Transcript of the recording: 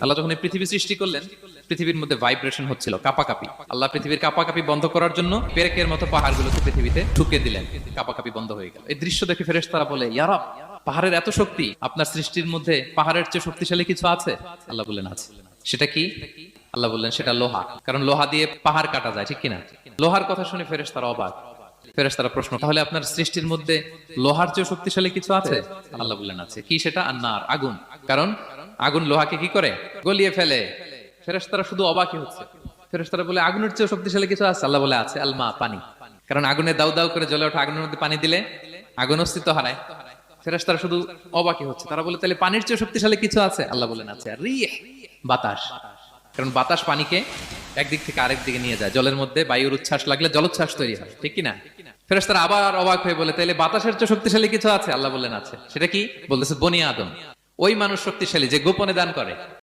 আল্লাহ যখন এই পৃথিবী সৃষ্টি করলেন, পৃথিবীর মধ্যে ভাইব্রেশন হচ্ছিল, কাঁপাকাঁপি। আল্লাহ পৃথিবীর কাঁপাকাঁপি বন্ধ করার জন্য পেরেকের মতো পাহাড়গুলোকে পৃথিবীতে ঠুকে দিলেন, কাঁপাকাঁপি বন্ধ হয়ে গেল। এই দৃশ্য দেখে ফেরেশতারা বলে, ইয়া রব, পাহাড়ের এত শক্তি, আপনার সৃষ্টির মধ্যে পাহাড়ের চেয়ে শক্তিশালী কিছু আছে? আল্লাহ বললেন আছে। সেটা কি? আল্লাহ বললেন সেটা লোহা, কারণ লোহা দিয়ে পাহাড় কাটা যায়, ঠিক কিনা? লোহার কথা শুনে ফেরেশতারা অবাক। ফেরেশতারা প্রশ্ন, তাহলে আপনার সৃষ্টির মধ্যে লোহার চেয়ে শক্তিশালী কিছু আছে? আল্লাহ বললেন আছে। কি সেটা? আন্নার, আগুন। কারণ আগুন লোহাকে কি করে? গলিয়ে ফেলে। ফেরেশতারা শুধু অবাকই হচ্ছে। ফেরেশতারা বলে, আগুনের চেয়ে শক্তিশালী কিছু আছে? আল্লাহ বলে আছে, আলমা, পানি। কারণ আগুনে দাউ দাউ করে জ্বলে ওঠা আগুনের মধ্যে পানি দিলে আগুন অস্তিত্ব হারায়। ফেরেশতারা শুধু অবাকই হচ্ছে। তারা বলে, তাহলে পানির চেয়ে শক্তিশালী কিছু আছে? আল্লাহ বলেন আছে, রিহ, বাতাস। কারণ বাতাস পানিকে একদিক থেকে আরেক দিকে নিয়ে যায়। জলের মধ্যে বায়ুর উচ্ছ্বাস লাগলে জলোচ্ছ্বাস তৈরি হয়, ঠিক কিনা? ফেরেশতারা আবার অবাক হয়ে বলে, তাইলে বাতাসের চেয়ে শক্তিশালী কিছু আছে? আল্লাহ বললেন আছে। সেটা কি? বলতেছে বনি আদম, ওই মানুষ শক্তিশালী যে গোপনে দান করে।